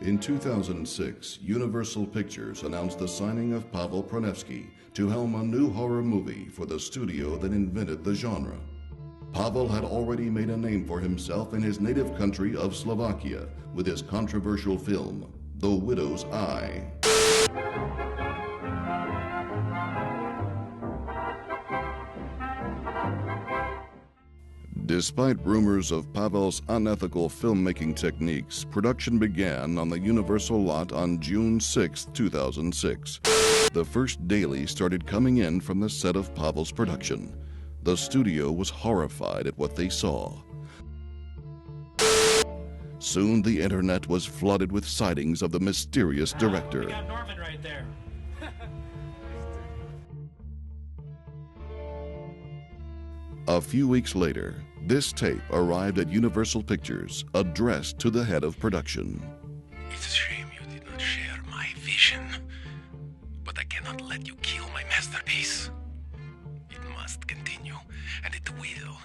In 2006, Universal Pictures announced the signing of Pavel Pronevsky to helm a new horror movie for the studio that invented the genre. Pavel had already made a name for himself in his native country of Slovakia with his controversial film, The Widow's Eye. Despite rumors of Pavel's unethical filmmaking techniques, production began on the Universal lot on June 6, 2006. The first daily started coming in from the set of Pavel's production. The studio was horrified at what they saw. Soon the internet was flooded with sightings of the mysterious director. We got Norman right there. A few weeks later, this tape arrived at Universal Pictures, addressed to the head of production. It's a shame you did not share my vision, but I cannot let you kill my masterpiece. It must continue, and it will.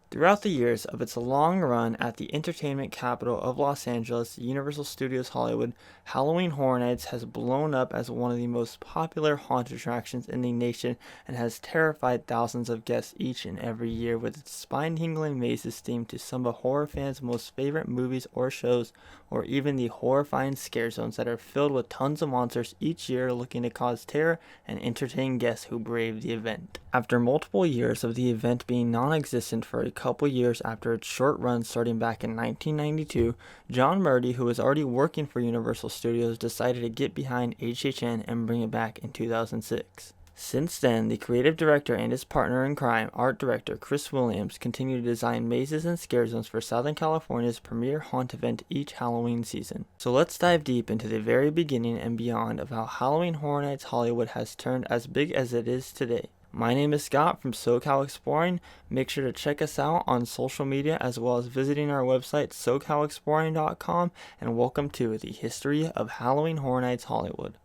Throughout the years of its long run at the entertainment capital of Los Angeles, Universal Studios Hollywood, Halloween Horror Nights has blown up as one of the most popular haunted attractions in the nation and has terrified thousands of guests each and every year with its spine-tingling mazes themed to some of horror fans' most favorite movies or shows, or even the horrifying scare zones that are filled with tons of monsters each year looking to cause terror and entertain guests who brave the event. After multiple years of the event being non-existent for a couple years after its short run starting back in 1992, John Murdy, who was already working for Universal Studios, decided to get behind HHN and bring it back in 2006. Since then, the creative director and his partner in crime, art director Chris Williams, continue to design mazes and scare zones for Southern California's premier haunt event each Halloween season. So let's dive deep into the very beginning and beyond of how Halloween Horror Nights Hollywood has turned as big as it is today. My name is Scott from SoCal Exploring. Make sure to check us out on social media as well as visiting our website socalexploring.com, and welcome to the history of Halloween Horror Nights Hollywood.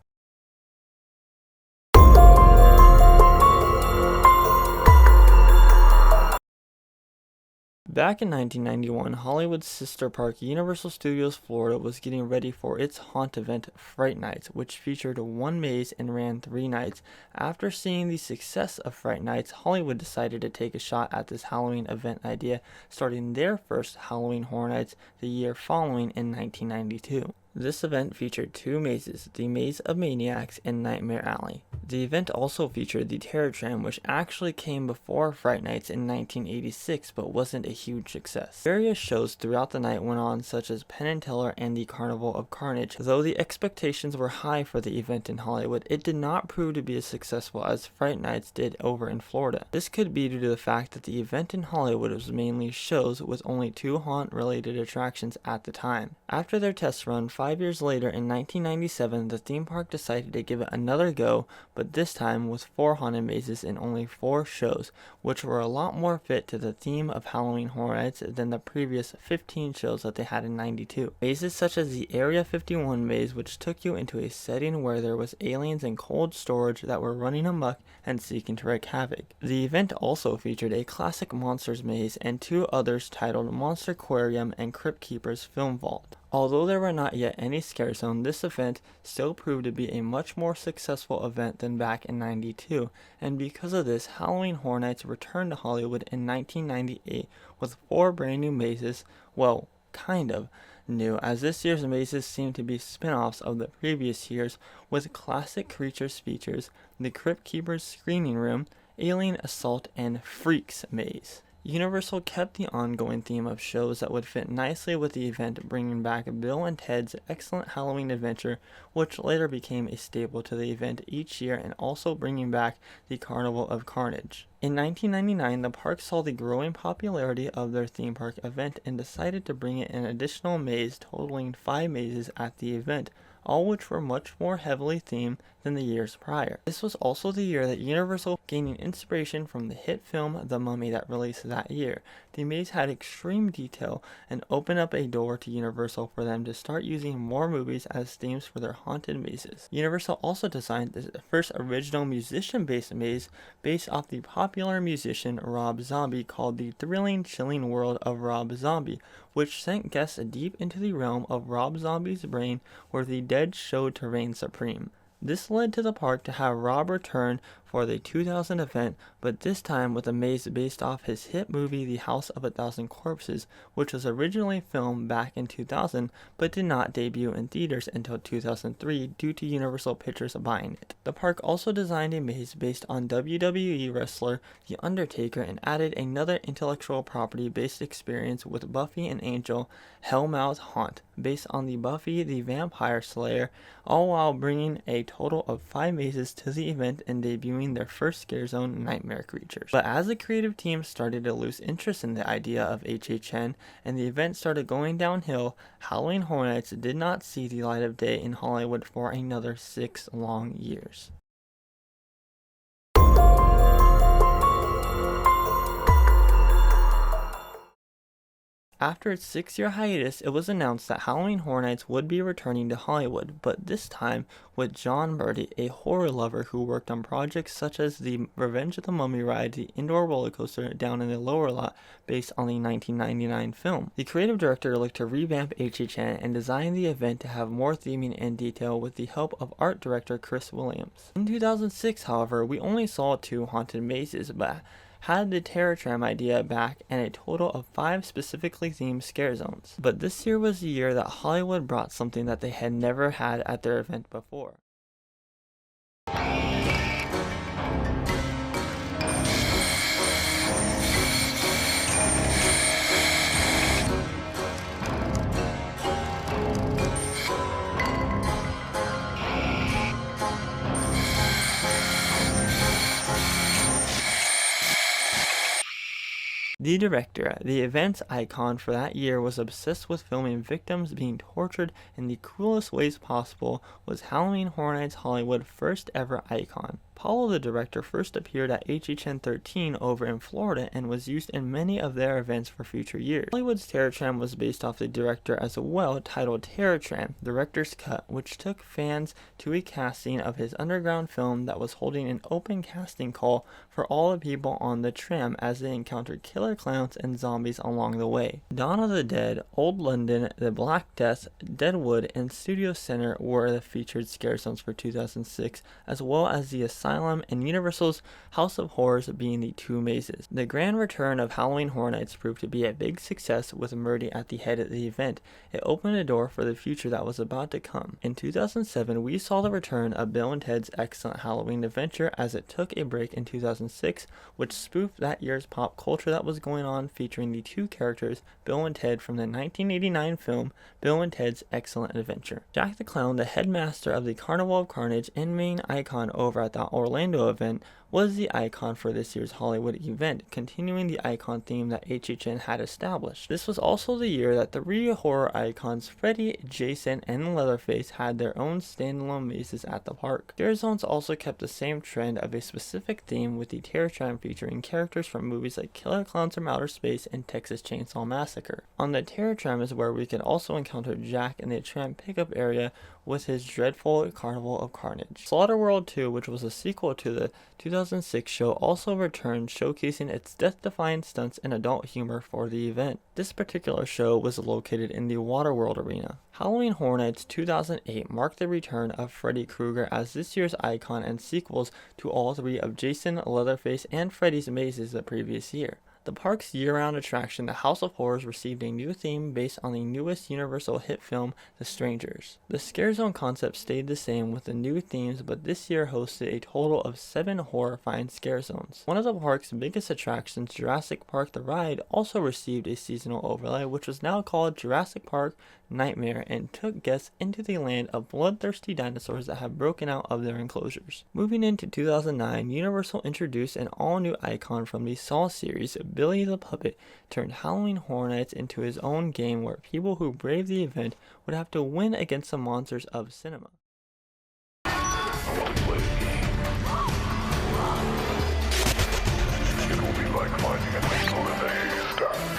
Back in 1991, Hollywood's sister park Universal Studios Florida was getting ready for its haunt event, Fright Nights, which featured one maze and ran 3 nights. After seeing the success of Fright Nights, Hollywood decided to take a shot at this Halloween event idea, starting their first Halloween Horror Nights the year following in 1992. This event featured 2 mazes, the Maze of Maniacs and Nightmare Alley. The event also featured the Terror Tram, which actually came before Fright Nights in 1986 but wasn't a huge success. Various shows throughout the night went on, such as Penn and Teller and the Carnival of Carnage. Though the expectations were high for the event in Hollywood, it did not prove to be as successful as Fright Nights did over in Florida. This could be due to the fact that the event in Hollywood was mainly shows with only 2 haunt-related attractions at the time. After their test run, 5 years later, in 1997, the theme park decided to give it another go, but this time with 4 haunted mazes and only 4 shows, which were a lot more fit to the theme of Halloween Horror Nights than the previous 15 shows that they had in 92. Mazes such as the Area 51 maze, which took you into a setting where there was aliens in cold storage that were running amok and seeking to wreak havoc. The event also featured a classic Monsters maze and 2 others titled Monster Aquarium and Crypt Keeper's Film Vault. Although there were not yet any scare zone, this event still proved to be a much more successful event than back in 92, and because of this, Halloween Horror Nights returned to Hollywood in 1998 with 4 brand new mazes, well, kind of new, as this year's mazes seem to be spin-offs of the previous years, with classic creatures features, the Crypt Keeper's Screening Room, Alien Assault, and Freaks Maze. Universal kept the ongoing theme of shows that would fit nicely with the event, bringing back Bill and Ted's Excellent Halloween Adventure, which later became a staple to the event each year, and also bringing back the Carnival of Carnage. In 1999, the park saw the growing popularity of their theme park event and decided to bring in an additional maze, totaling 5 mazes at the event, all which were much more heavily themed than the years prior. This was also the year that Universal gaining inspiration from the hit film The Mummy that released that year. the maze had extreme detail and opened up a door to Universal for them to start using more movies as themes for their haunted mazes. Universal also designed the first original musician-based maze based off the popular musician Rob Zombie, called The Thrilling, Chilling World of Rob Zombie, which sent guests deep into the realm of Rob Zombie's brain where the dead showed to reign supreme. This led to the park to have Rob return for the 2000 event, but this time with a maze based off his hit movie The House of a Thousand Corpses, which was originally filmed back in 2000 but did not debut in theaters until 2003 due to Universal Pictures buying it. The park also designed a maze based on WWE wrestler The Undertaker and added another intellectual property based experience with Buffy and Angel, Hellmouth Haunt, based on the Buffy the Vampire Slayer, all while bringing a total of 5 mazes to the event and debuting their first Scare Zone nightmare creatures. But as the creative team started to lose interest in the idea of HHN and the event started going downhill, Halloween Horror Nights did not see the light of day in Hollywood for another 6 long years. After its 6-year hiatus, it was announced that Halloween Horror Nights would be returning to Hollywood, but this time with John Birdie, a horror lover who worked on projects such as the Revenge of the Mummy ride, the indoor roller coaster down in the lower lot based on the 1999 film. The creative director looked to revamp HHN and design the event to have more theming and detail with the help of art director Chris Williams. In 2006, however, we only saw 2 haunted mazes, but had the Terror Tram idea back and a total of 5 specifically themed scare zones. But this year was the year that Hollywood brought something that they had never had at their event before. The director, the event's icon for that year, was obsessed with filming victims being tortured in the cruelest ways possible, was Halloween Horror Nights Hollywood's first ever icon. Paulo, the director, first appeared at HHN 13 over in Florida and was used in many of their events for future years. Hollywood's Terror Tram was based off the director as well, titled Terror Tram, Director's Cut, which took fans to a casting of his underground film that was holding an open casting call for all the people on the tram as they encountered killer clowns and zombies along the way. Dawn of the Dead, Old London, The Black Death, Deadwood, and Studio Center were the featured scare zones for 2006, as well as the Asylum and Universal's House of Horrors being the 2 mazes. The grand return of Halloween Horror Nights proved to be a big success with Murdy at the head of the event. It opened a door for the future that was about to come. In 2007, we saw the return of Bill and Ted's Excellent Halloween Adventure as it took a break in 2006, which spoofed that year's pop culture that was going on, featuring the 2 characters, Bill and Ted, from the 1989 film Bill and Ted's Excellent Adventure. Jack the Clown, the headmaster of the Carnival of Carnage and main icon over at the Orlando event, was the icon for this year's Hollywood event, continuing the icon theme that HHN had established. This was also the year that 3 horror icons, Freddy, Jason, and Leatherface, had their own standalone mazes at the park. Scare zones also kept the same trend of a specific theme, with the Terror Tram featuring characters from movies like Killer Clowns from Outer Space and Texas Chainsaw Massacre. On the Terror Tram is where we can also encounter Jack in the tram pickup area with his dreadful Carnival of Carnage. Slaughter World 2, which was a sequel to the 2006 show, also returned, showcasing its death-defying stunts and adult humor for the event. This particular show was located in the Waterworld Arena. Halloween Horror Nights 2008 marked the return of Freddy Krueger as this year's icon and sequels to all 3 of Jason, Leatherface, and Freddy's mazes the previous year. The park's year-round attraction, the House of Horrors, received a new theme based on the newest Universal hit film, The Strangers. The Scare Zone concept stayed the same with the new themes, but this year hosted a total of 7 horrifying scare zones. One of the park's biggest attractions, Jurassic Park the Ride, also received a seasonal overlay, which was now called Jurassic Park Nightmare, and took guests into the land of bloodthirsty dinosaurs that have broken out of their enclosures. Moving into 2009, Universal introduced an all-new icon from the Saw series. Billy the Puppet turned Halloween Horror Nights into his own game where people who braved the event would have to win against the monsters of cinema. I want to play a game. It will be like finding a needle in a haystack.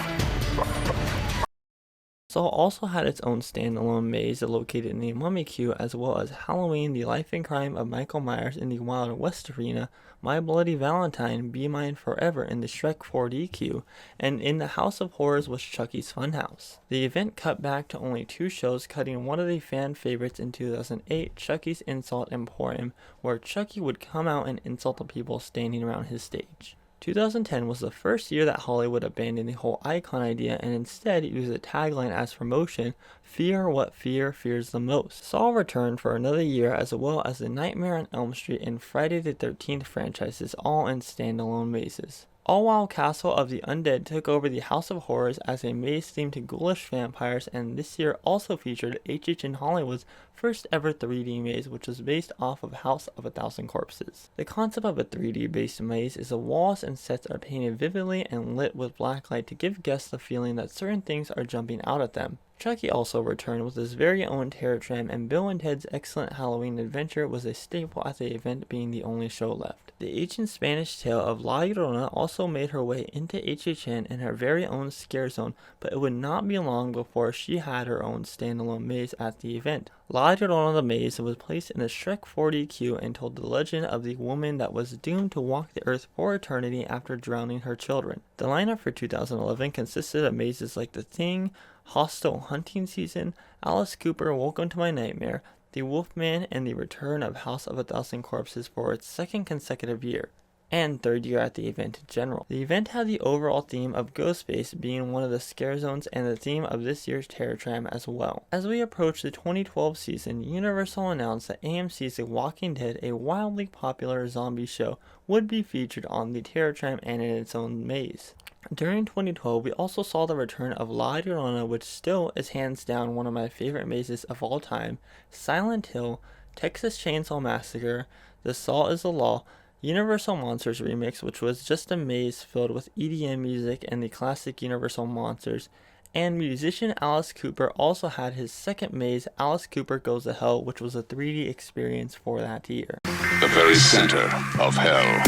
Saw also had its own standalone maze located in the Mummy Queue, as well as Halloween, The Life and Crime of Michael Myers in the Wild West Arena, My Bloody Valentine, Be Mine Forever in the Shrek 4D queue, and in the House of Horrors was Chucky's Funhouse. The event cut back to only 2 shows, cutting one of the fan favorites in 2008, Chucky's Insult Emporium, where Chucky would come out and insult the people standing around his stage. 2010 was the first year that Hollywood abandoned the whole icon idea and instead used a tagline as promotion, "Fear what fear fears the most." Saw returned for another year, as well as the Nightmare on Elm Street and Friday the 13th franchises, all in standalone mazes. All while Castle of the Undead took over the House of Horrors as a maze themed to ghoulish vampires, and this year also featured HHN Hollywood's first ever 3D maze, which was based off of House of a Thousand Corpses. The concept of a 3D based maze is the walls and sets are painted vividly and lit with black light to give guests the feeling that certain things are jumping out at them. Chucky also returned with his very own terror tram, and Bill and Ted's Excellent Halloween Adventure was a staple at the event, being the only show left. The ancient Spanish tale of La Llorona also made her way into HHN in her very own scare zone, but it would not be long before she had her own standalone maze at the event. La Llorona the maze was placed in the Shrek 4D queue and told the legend of the woman that was doomed to walk the earth for eternity after drowning her children. The lineup for 2011 consisted of mazes like The Thing, Hostel Hunting Season, Alice Cooper, Welcome to My Nightmare, The Wolfman, and the return of House of a Thousand Corpses for its second consecutive year, and third year at the event in general. The event had the overall theme of Ghostface being one of the scare zones and the theme of this year's Terror Tram as well. As we approach the 2012 season, Universal announced that AMC's The Walking Dead, a wildly popular zombie show, would be featured on the Terror Tram and in its own maze. During 2012, we also saw the return of La Llorona, which still is hands down one of my favorite mazes of all time, Silent Hill, Texas Chainsaw Massacre, The Saw is the Law, Universal Monsters Remix, which was just a maze filled with EDM music and the classic Universal Monsters, and musician Alice Cooper also had his second maze, Alice Cooper Goes to Hell, which was a 3D experience for that year. The very center of hell.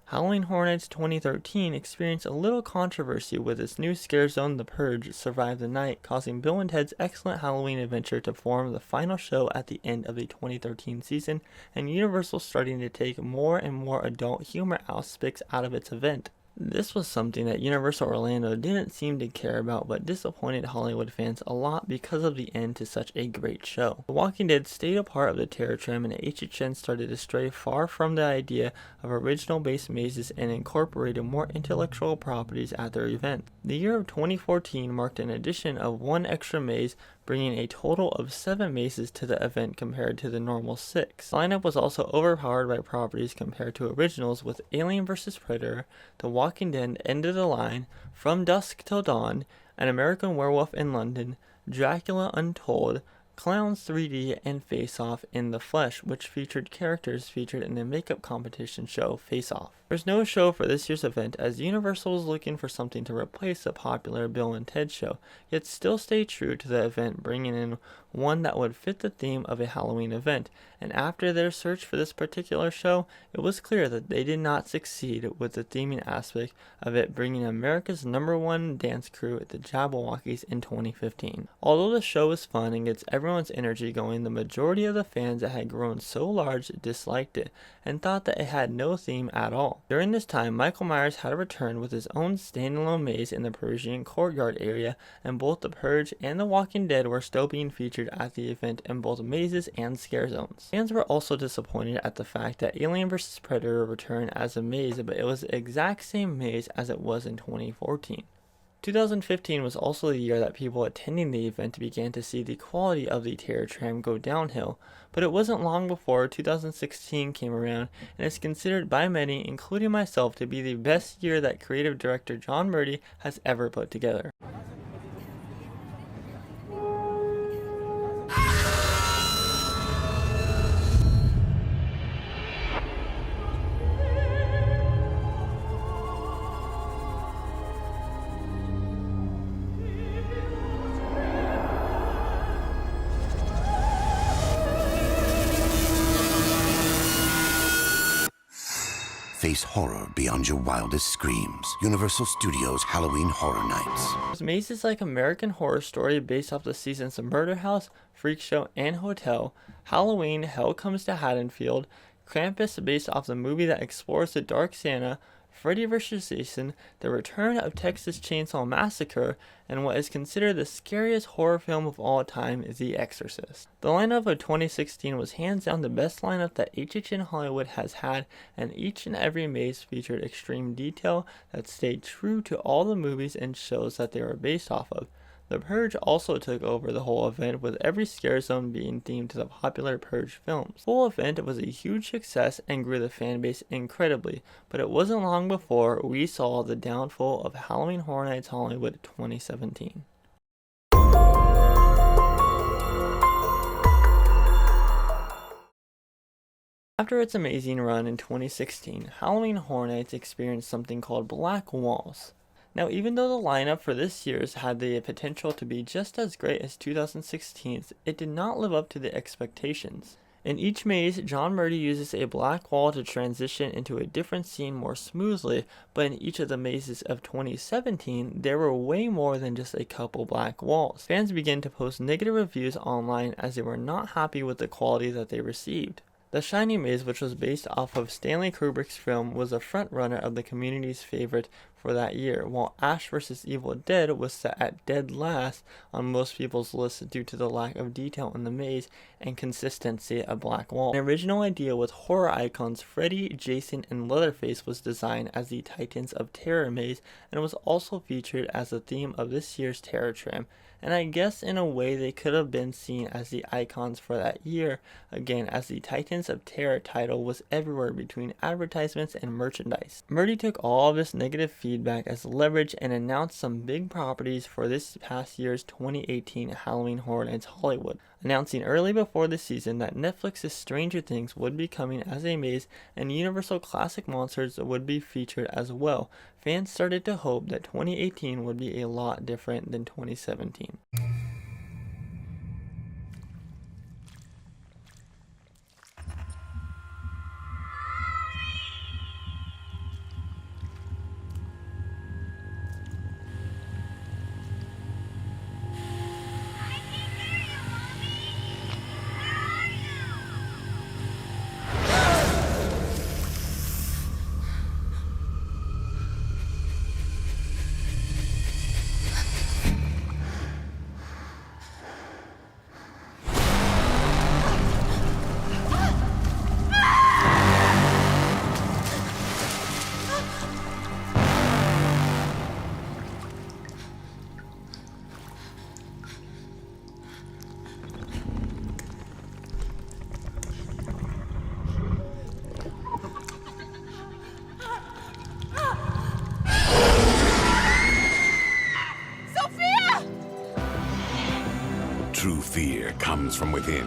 Howling Hornets 2013 experienced a little controversy with its new scare zone, The Purge, Survive the Night, causing Bill and Ted's Excellent Halloween Adventure to form the final show at the end of the 2013 season, and Universal starting to take more and more adult humor aspects out of its event. This was something that Universal Orlando didn't seem to care about, but disappointed Hollywood fans a lot because of the end to such a great show. The Walking Dead stayed a part of the Terror Tram, and HHN started to stray far from the idea of original based mazes and incorporated more intellectual properties at their event. The year of 2014 marked an addition of one extra maze, bringing a total of 7 mazes to the event compared to the normal 6. The lineup was also overpowered by properties compared to originals, with Alien vs. Predator, The Walking Dead End of the Line, From Dusk Till Dawn, An American Werewolf in London, Dracula Untold, Clowns 3D, and Face Off in the Flesh, which featured characters featured in the makeup competition show Face Off. There's no show for this year's event, as Universal was looking for something to replace the popular Bill and Ted show, yet still stay true to the event, bringing in one that would fit the theme of a Halloween event. And after their search for this particular show, it was clear that they did not succeed with the theming aspect of it, bringing America's #1 dance crew, the Jabberwockies, in 2015. Although the show is fun and gets everyone's energy going, the majority of the fans that had grown so large disliked it and thought that it had no theme at all. During this time, Michael Myers had returned with his own standalone maze in the Parisian courtyard area, and both The Purge and The Walking Dead were still being featured at the event in both mazes and scare zones. Fans were also disappointed at the fact that Alien vs. Predator returned as a maze, but it was the exact same maze as it was in 2014. 2015 was also the year that people attending the event began to see the quality of the Terror Tram go downhill, but it wasn't long before 2016 came around, and is considered by many, including myself, to be the best year that creative director John Murdy has ever put together. face horror beyond your wildest screams. Universal Studios Halloween Horror Nights. Maze is like American Horror Story based off the seasons of Murder House, Freak Show, and Hotel, Halloween, Hell Comes to Haddonfield, Krampus based off the movie that explores the Dark Santa, Freddy vs. Jason, The Return of Texas Chainsaw Massacre, and what is considered the scariest horror film of all time, The Exorcist. The lineup of 2016 was hands down the best lineup that HHN Hollywood has had, and each and every maze featured extreme detail that stayed true to all the movies and shows that they were based off of. The Purge also took over the whole event, with every scare zone being themed to the popular Purge films. The whole event was a huge success and grew the fan base incredibly, but it wasn't long before we saw the downfall of Halloween Horror Nights Hollywood 2017. After its amazing run in 2016, Halloween Horror Nights experienced something called Black Walls. Now, even though the lineup for this year's had the potential to be just as great as 2016's, it did not live up to the expectations. In each maze, John Murdy uses a black wall to transition into a different scene more smoothly, but in each of the mazes of 2017, there were way more than just a couple black walls. Fans began to post negative reviews online as they were not happy with the quality that they received. The Shining Maze, which was based off of Stanley Kubrick's film, was a frontrunner of the community's favorite for that year, while Ash vs. Evil Dead was set at dead last on most people's lists due to the lack of detail in the maze and consistency of black walls. An original idea with horror icons Freddy, Jason, and Leatherface was designed as the Titans of Terror maze and was also featured as the theme of this year's Terror Tram. And I guess in a way they could have been seen as the icons for that year, again as the Titans of Terror title was everywhere between advertisements and merchandise. Murdy took all of this negative feedback as leverage and announced some big properties for this past year's 2018 Halloween Horror Nights Hollywood, announcing early before the season that Netflix's Stranger Things would be coming as a maze and Universal Classic Monsters would be featured as well. Fans started to hope that 2018 would be a lot different than 2017. True fear comes from within.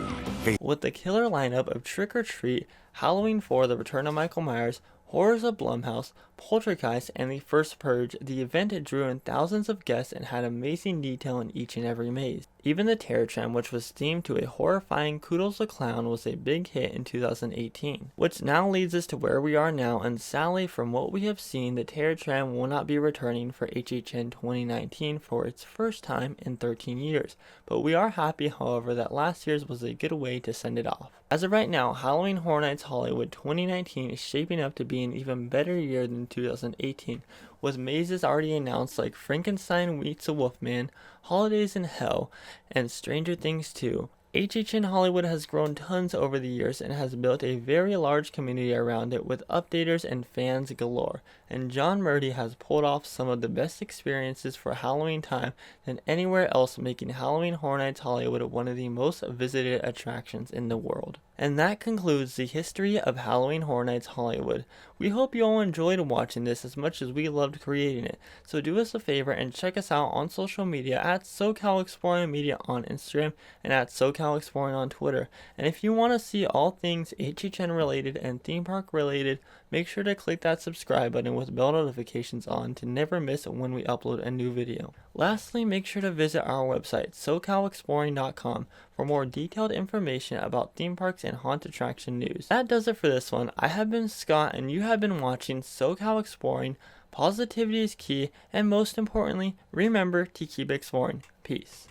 With the killer lineup of Trick or Treat, Halloween 4, The Return of Michael Myers, Horrors of Blumhouse, Poltergeist, and the first Purge, the event drew in thousands of guests and had amazing detail in each and every maze. Even the Terror Tram, which was themed to a horrifying Koodles the Clown, was a big hit in 2018. Which now leads us to where we are now, and sadly from what we have seen, the Terror Tram will not be returning for HHN 2019 for its first time in 13 years. But we are happy, however, that last year's was a good way to send it off. As of right now, Halloween Horror Nights Hollywood 2019 is shaping up to be an even better year than 2018, with mazes already announced like Frankenstein Meets a Wolfman, Holidays in Hell, and Stranger Things 2. HHN Hollywood has grown tons over the years and has built a very large community around it with updaters and fans galore, and John Murdy has pulled off some of the best experiences for Halloween time than anywhere else, making Halloween Horror Nights Hollywood one of the most visited attractions in the world. And that concludes the history of Halloween Horror Nights Hollywood. We hope you all enjoyed watching this as much as we loved creating it, so do us a favor and check us out on social media at SoCal Exploring Media on Instagram and at SoCal SoCal Exploring on Twitter. And if you want to see all things HHN related and theme park related, make sure to click that subscribe button with bell notifications on to never miss when we upload a new video. Lastly, make sure to visit our website, SoCalExploring.com, for more detailed information about theme parks and haunted attraction news. That does it for this one. I have been Scott, and you have been watching SoCal Exploring. Positivity is key, and most importantly, remember to keep exploring. Peace.